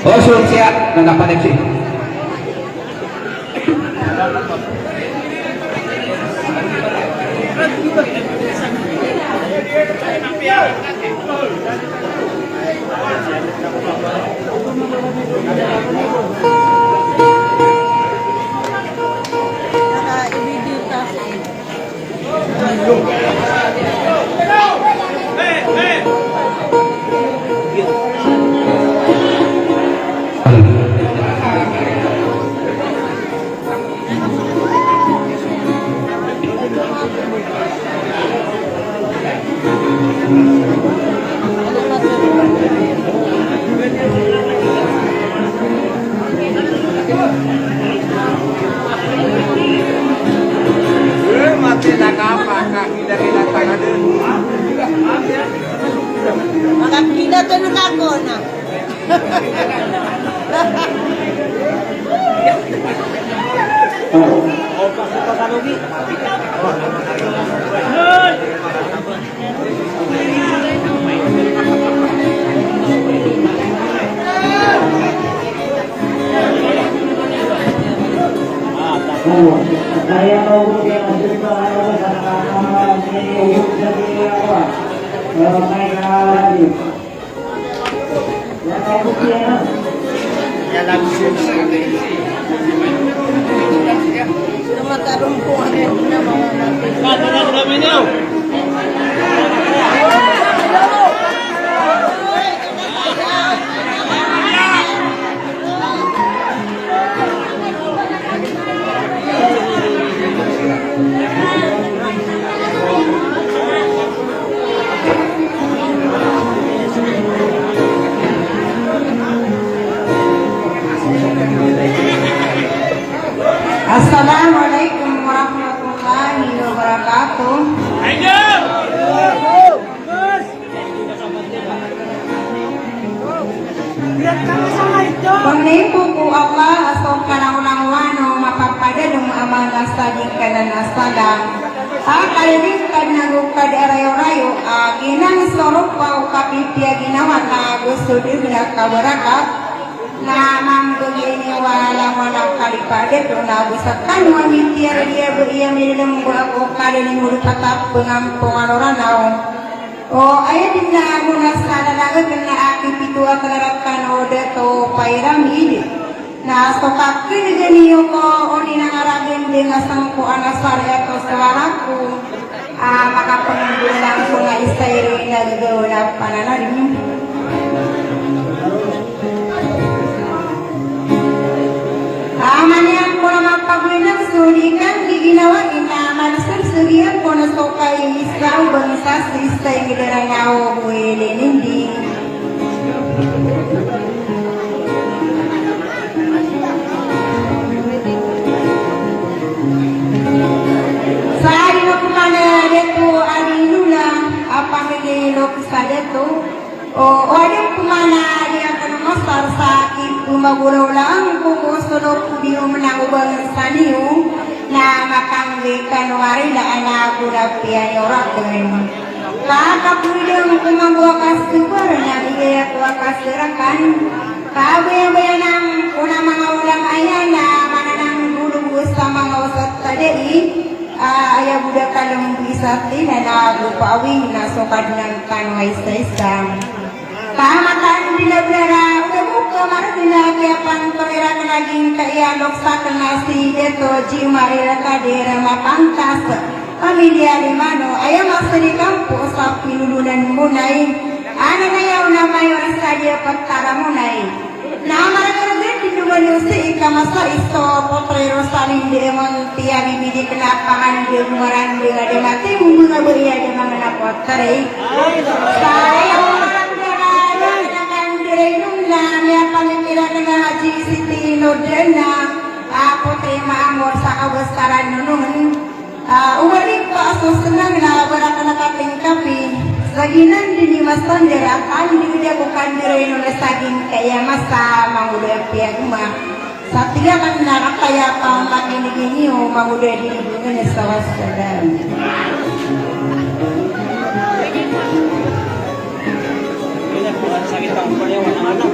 Oh, siya nanapan FC. Makakita to ng ako na. Saya mau yang cerita sama ini jadi apa? Lagi. Ya kamu dia. Ya lagu Nama tarumpuan na mga natin. Kata na namin niyo. Assalamualaikum warahmatullahi wabarakatuh. Pangnipo ko Allah asok kanang-unang-wano mapapadalong amang asading kanan asadang. Kalilikan na gukad arayo-rayo, ginang sorok pa o kapipya ginawa na gusto din na kabarakat na manggagini walang kalipade to na bisakan wanit dia beriya milam ako kalini mulut patap pengampung anoranaw. O ayat din na muna sa nalaga na aki pitu akalarakan o deto pairam ini na sokak kiniganiyo ko o ninangaragin din na sangko anasar eto sawaraku makapangulang ko na istayri na gagawin na pananarin. Amanyan ko na magpagwilang sulikan giginawa inaman serserian ko na sokay isaw bangsa sa istay gidarangaw buwele nindi. Sa ari na kumana deto arinula apang nililok sa deto o ari kumana dia kana masar sa magulaw lang kung gusto no kudiyo menangubang saniyo na makangge kanwari na anagura pianyorakan. Kakapulong kumangwa kasubar na bigay ako kasirakan. Kabaya-baya ng una mga ulang ayan na mananang bulubos sa mga usat tadiri. Ayaw budak kalong bisat din na nagupawing na sukad ng kanway sa isang. Kamatan dinaglara udah buka marina kaya pantoira naging kaialok sa kanasi deto jimarira kadera mapangkas pamilya limano ayam asli kampo sa pinulunan munay ana nayaw na mayor sadia patara munay na maragaragan dinungan si ikamasa isto potrero saling di emang tiari bidi kenapangan di umaran di ngade mati bunga beria di mga napotare saya Nungla pamikira na Haji Siti Nurdena ako terima amor sa kabastaran nun uwalik pa ako senang na wala ka nakaping-kaping saginan din mas tonder akan hindi ako kandiray nung nasaging kaya masa manguloy piyagma sa tiga kan nakakaya pa makinig niyo manguloy din sa wasadan. Sakit ang parewan ang anak.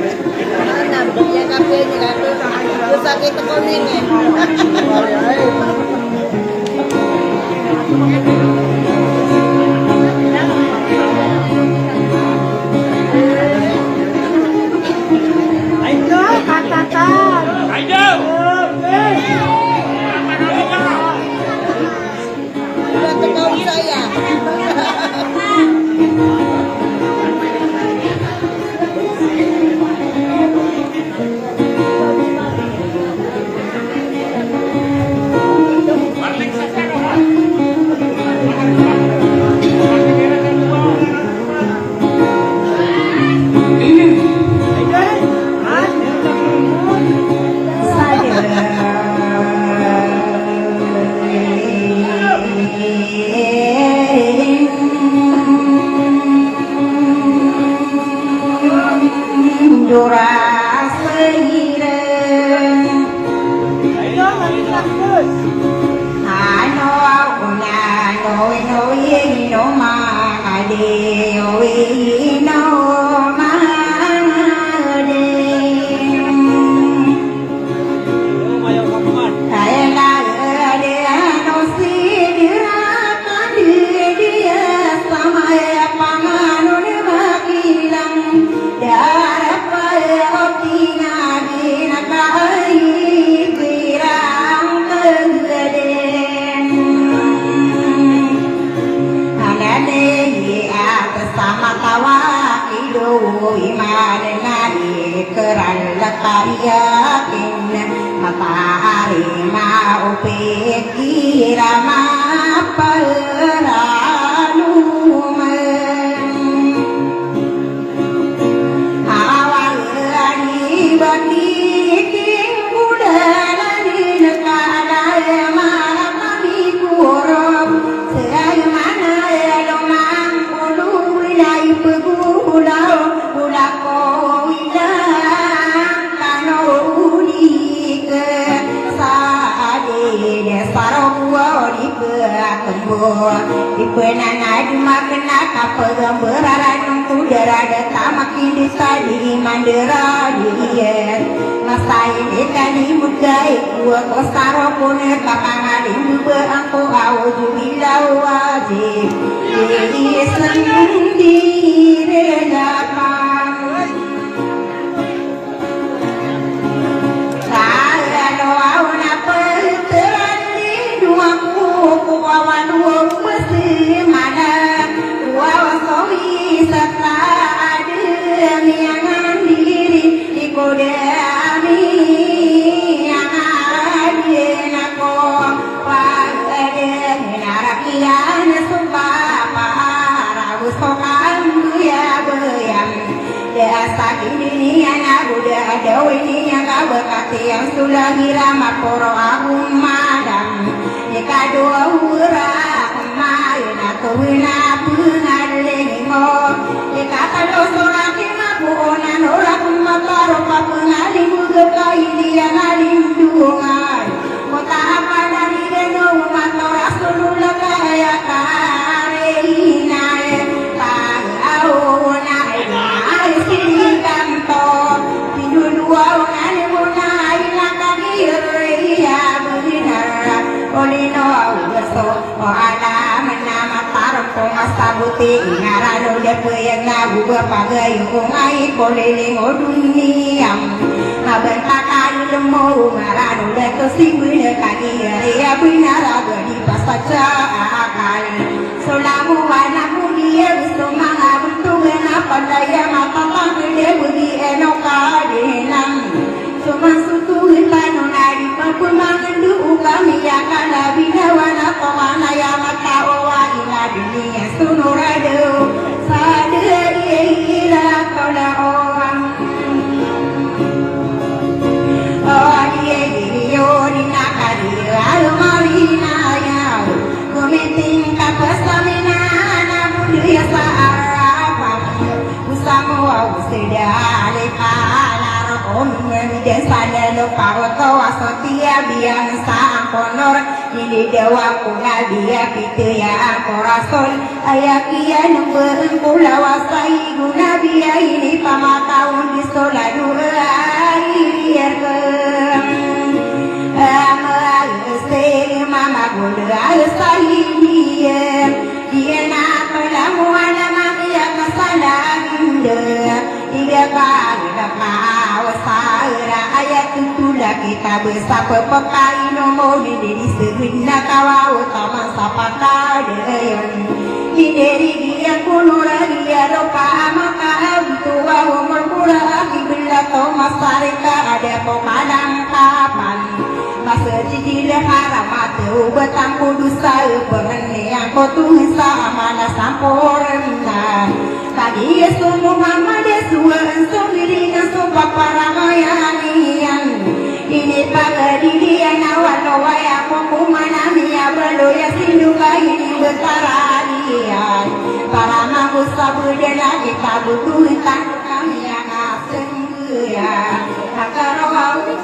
sahiyan dia na palamu ana mamia kasala indah dia bangga mawasara ayat tutula kita bersama pepai nomor di segina kawau taman sapaka deyon dideri dia kunura dia ropa maka tua umur pura kibla to masarika ada pokadang kapan masa jidile haramatu batang kudusa pengen yang kotusa mana sampurna tadi Yesu Muhammad Yesu sendiri nasu paparamaian ini pagadi dia nawalo waya kumana mia balo ya sinduka ini betararian para mahu sabudena kita butuh tanggung kami yang asing ya akarohau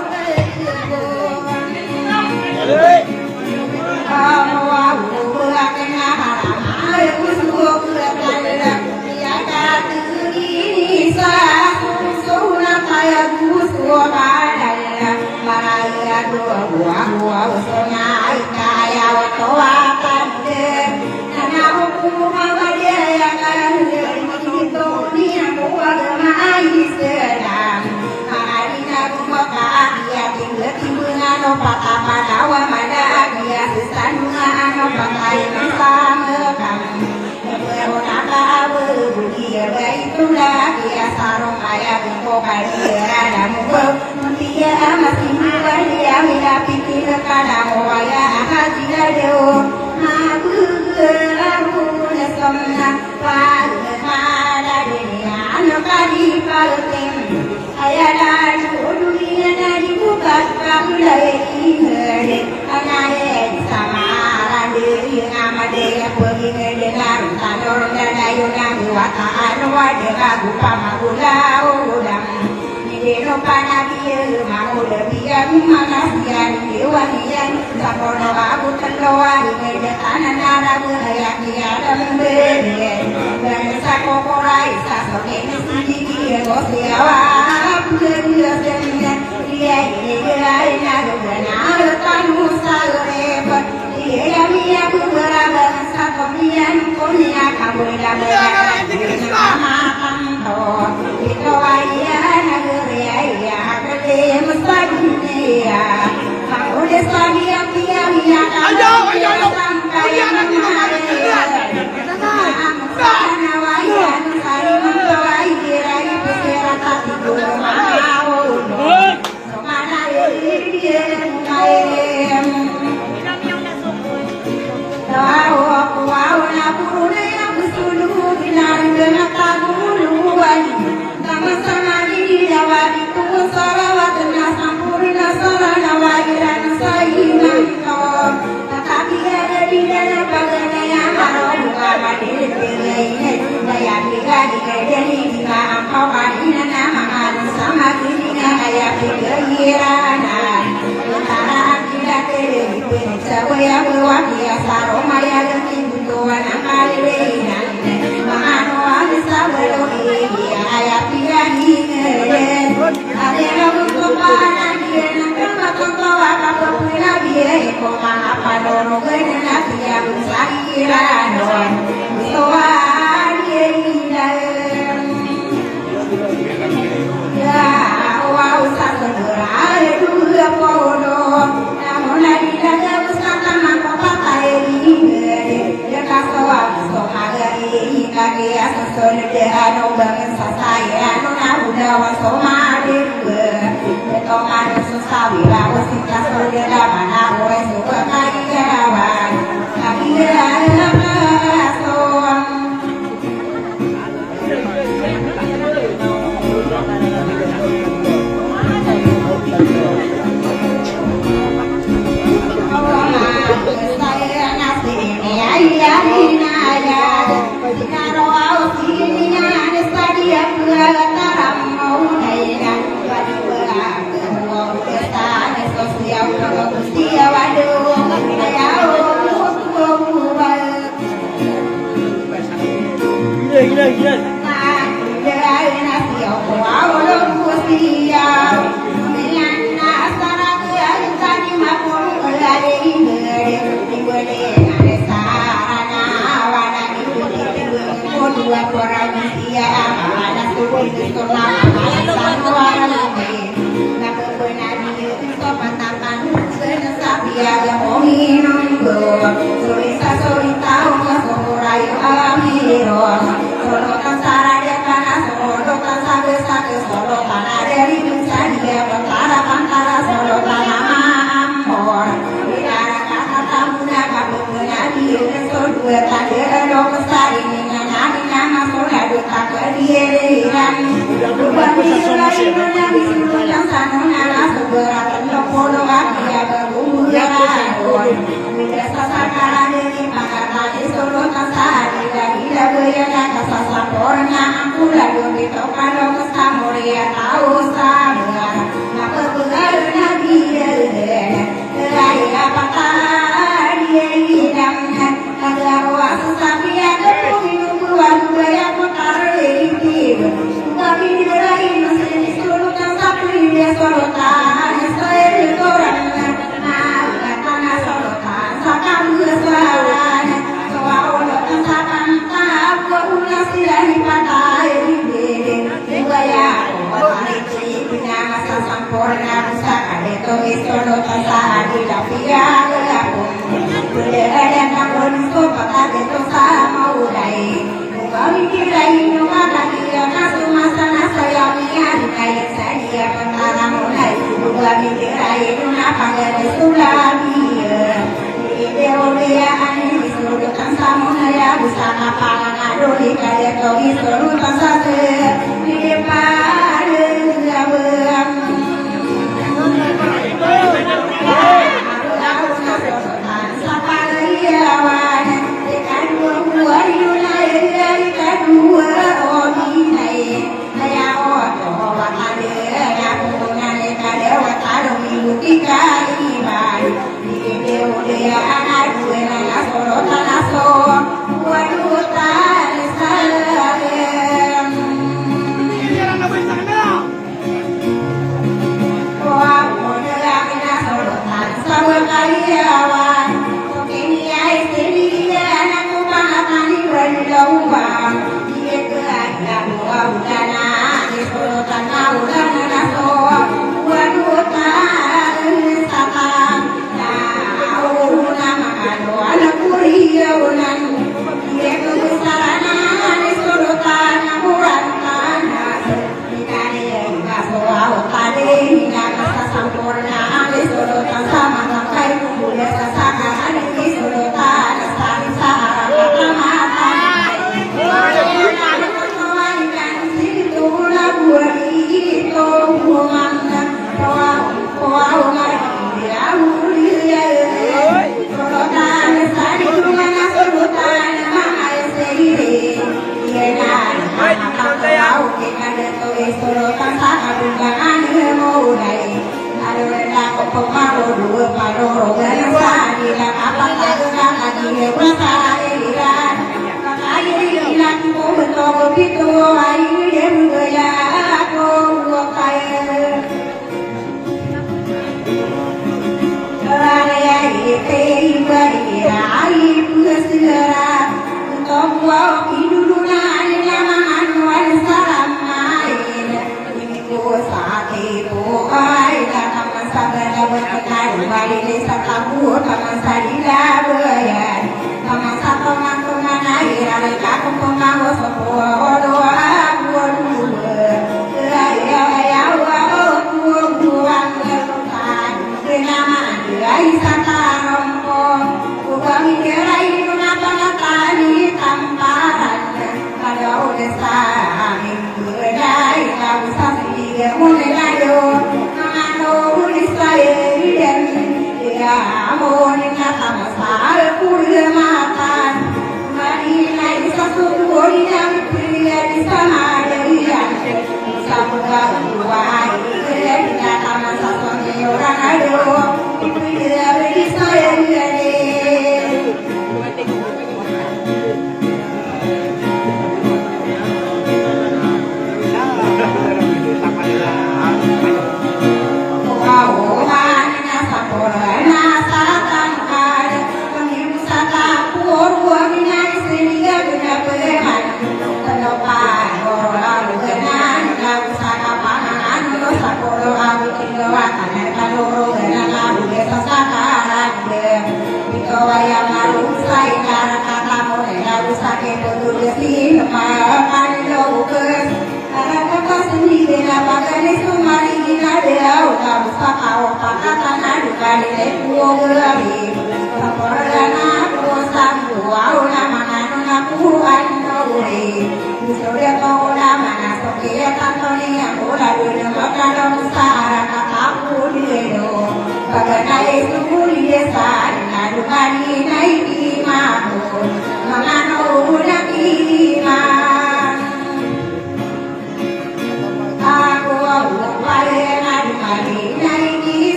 Mari naik satu gori dan pilih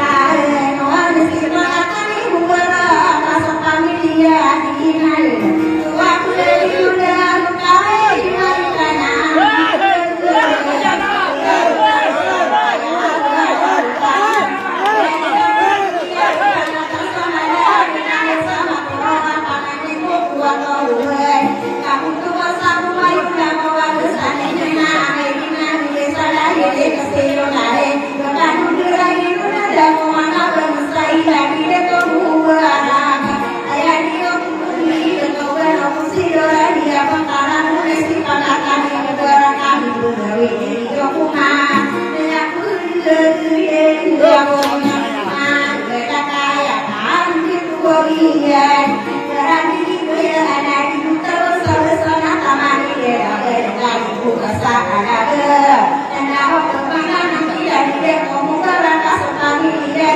Sa iya berani dia anak itu terus sana tamani dia dengan buka sakana dan awak kepangan tidak dia kamu berangkat sekali dia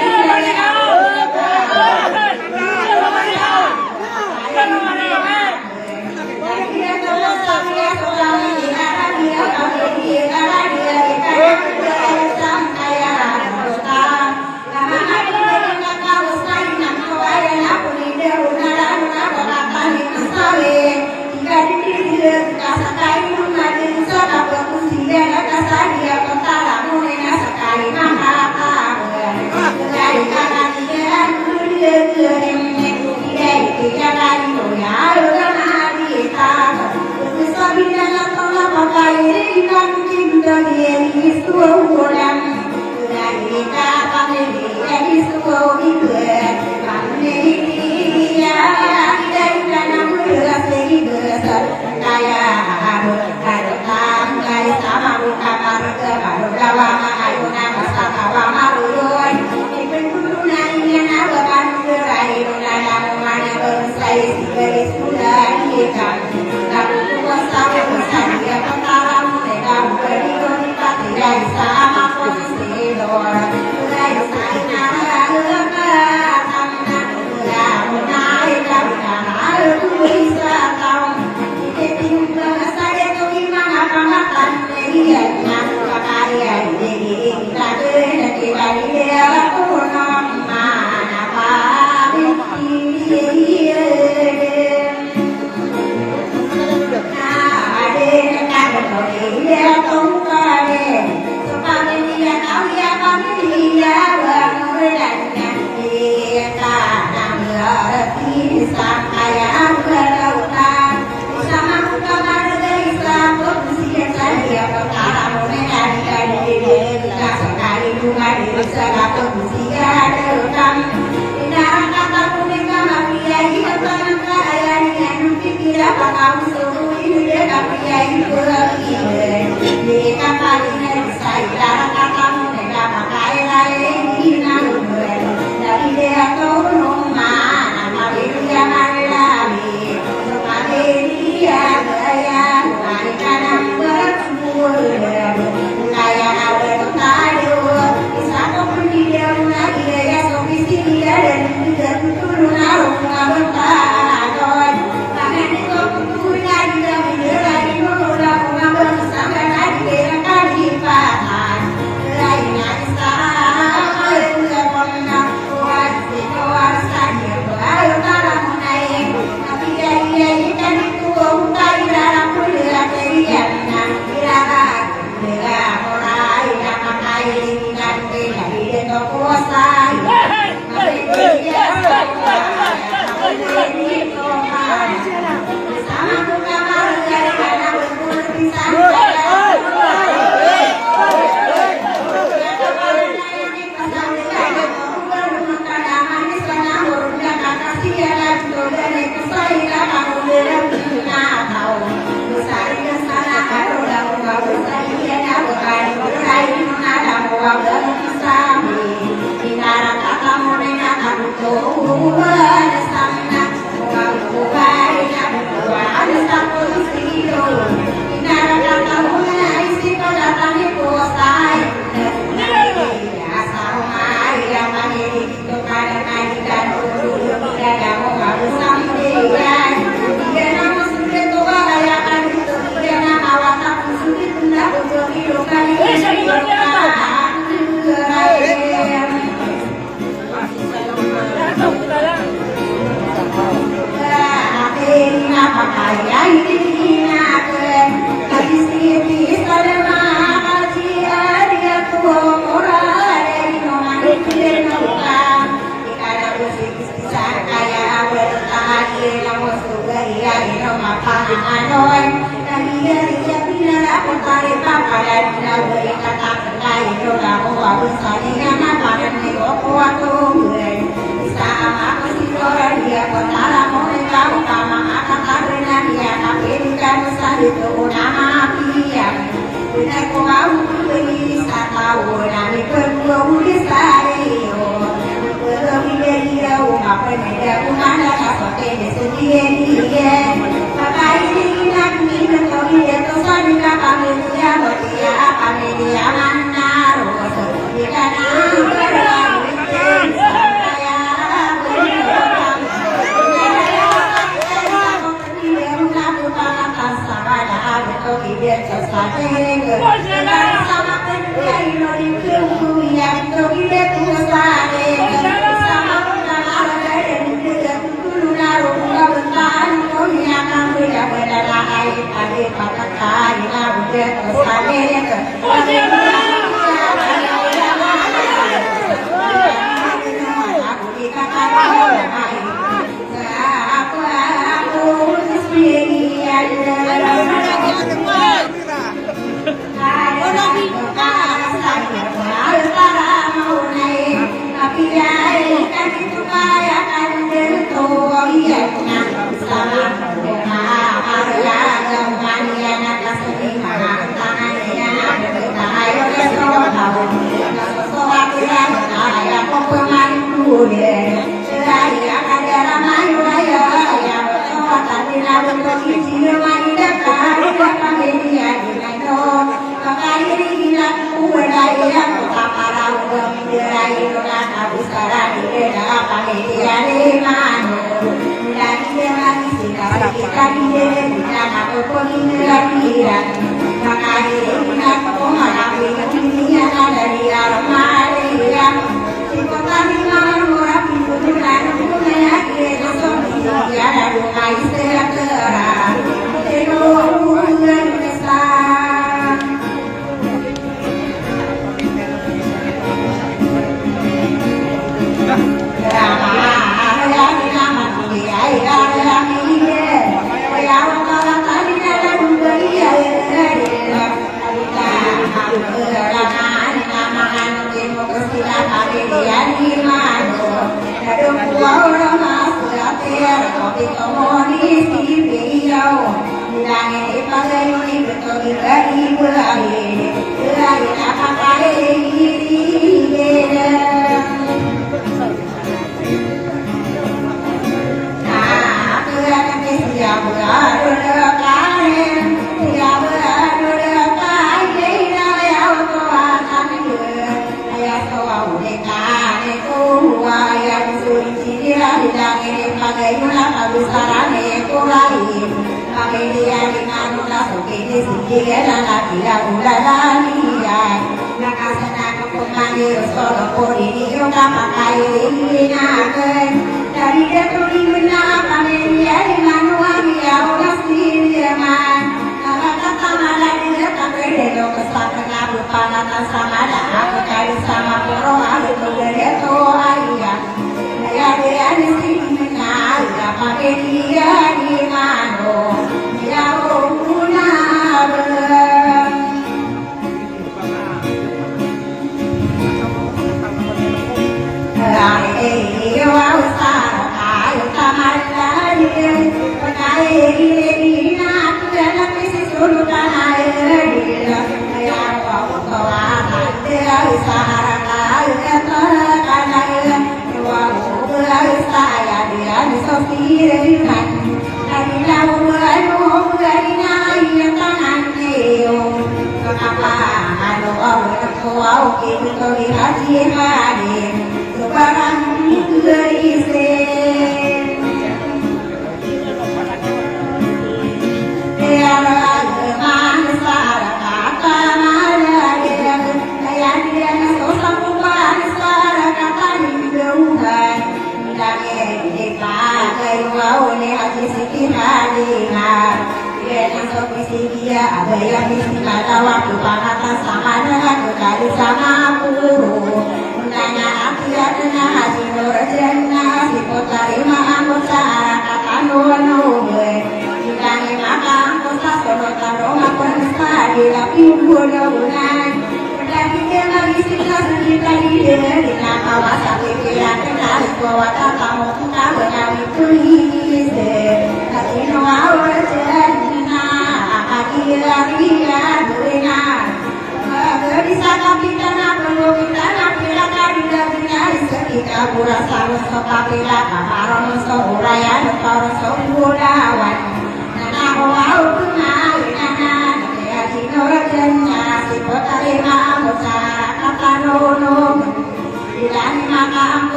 Apa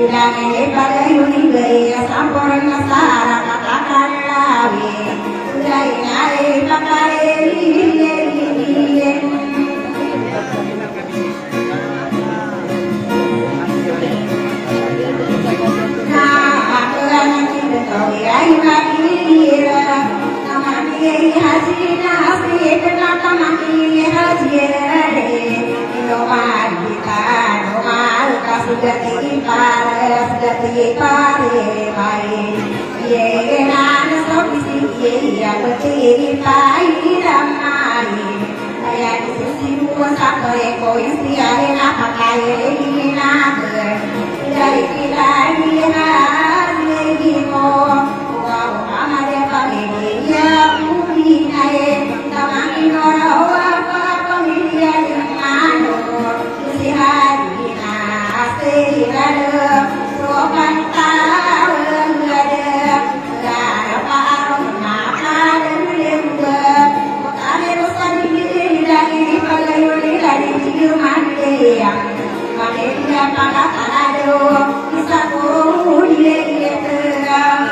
Ila ini pagayuni gaya sampurna sara katakan lawi Udai nari pakai liye Nah akuran cinta kau yai makira Namani hazina asli kenapa maki hazire Nomad kita nomad sudah tipar mai ye nan so kisi ye ya betiri pai ramai ayat sisi dua sakare ko isi are na pakai ni na dari kilani ha ni mo wa amare pagi ya puri nae tamani ora wa pa pamilya mano si hari na ase ada sopan tahu ada apa aroma ada lembu ada rasa diri lagi pagayuni lagi ciuman dia mana dia pada ada bisa dia terang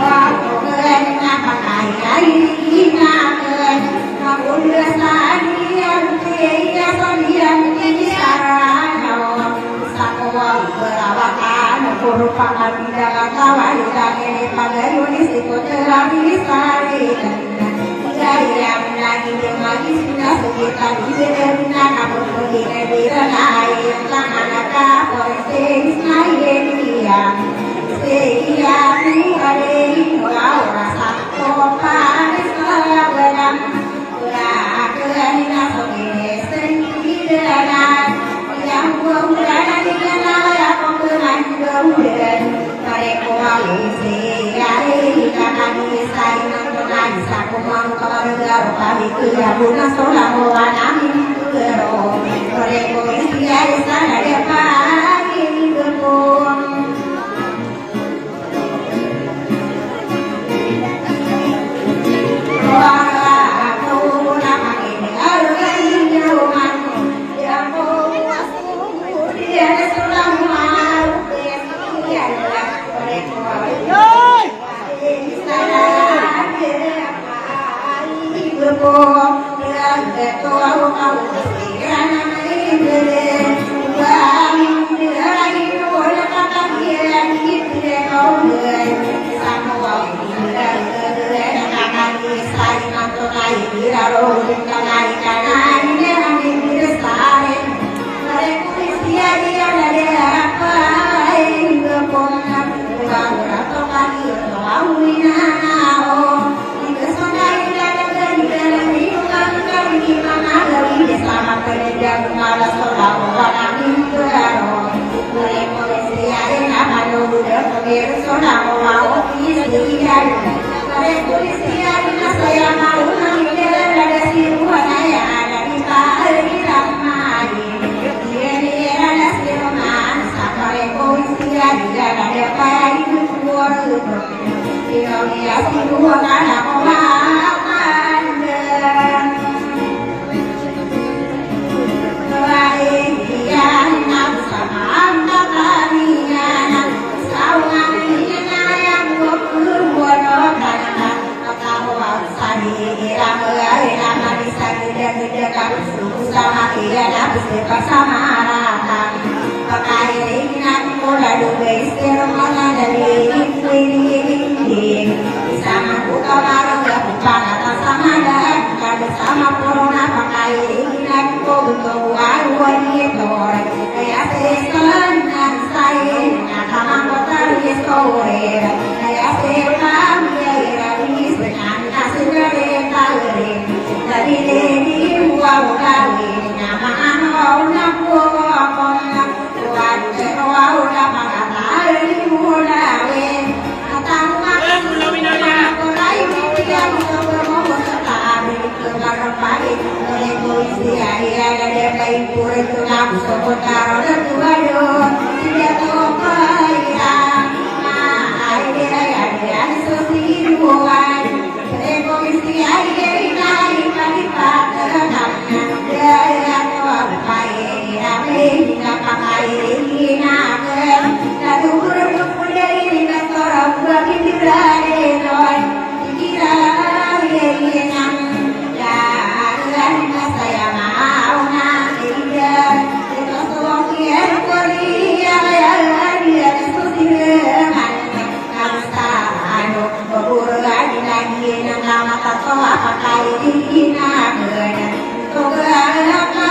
aku keren apa kaya ini keren aku lesari yang dia sodian ini sarana sakwa berawakan merupakan tindakan kawan dan ini pagayuni psikoterapi sari dari yang lagi demagi sudah sekitar di namun begini air tangan kapal sehingga Seiyaku adei kau rasa kopan selawanan Kelakuan nasoge sendirian Yang bulan dikenal aku kemanduan Mereka walisi adei kakak disai Nontonan saku mengkeluarga Kami kelabunan solamuan amin kero Mereka isi adei sana depan ini berpun Hãy subscribe cho kênh Ghiền Mì Gõ để không bỏ lỡ na nama tato apakai di na kena kegelapan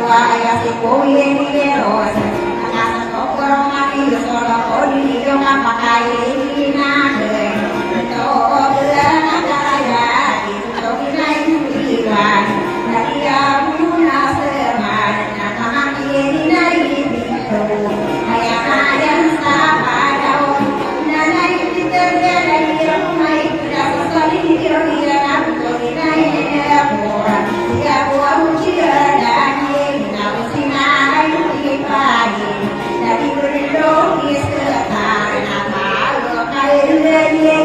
tua ayah si kowe ni ros anak korong mati solo kodi yo pakai na de to belan kaya itu binai diwan dari amuna seman nak ini nai itu ayah ayah sapadau nanai diterja dari rumah tidak sekali dia nak binai pura dia buat ujian dari berdoa sekarang apa lo kaya ye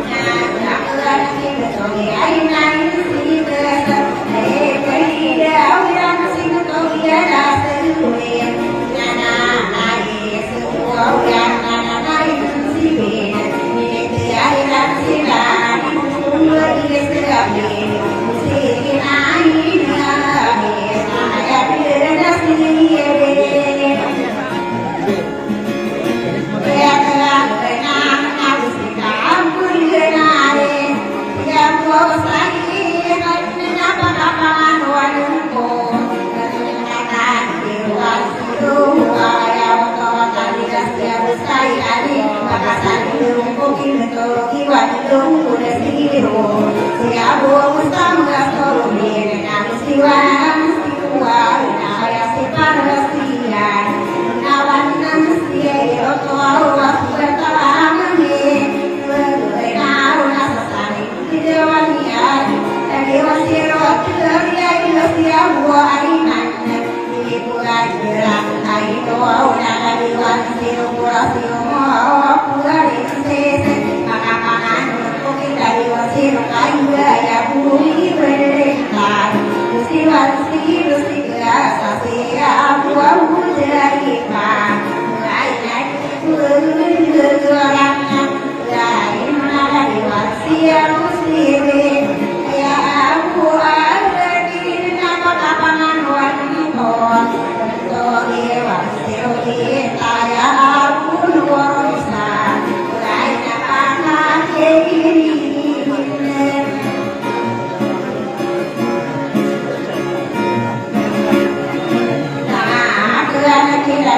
nah lagi betul ya ini sih besar kerja udah sih betul ya dasarnya nana semua udah nana sih beda ini dia yang sih lah semua dia sedap sih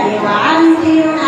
Dewan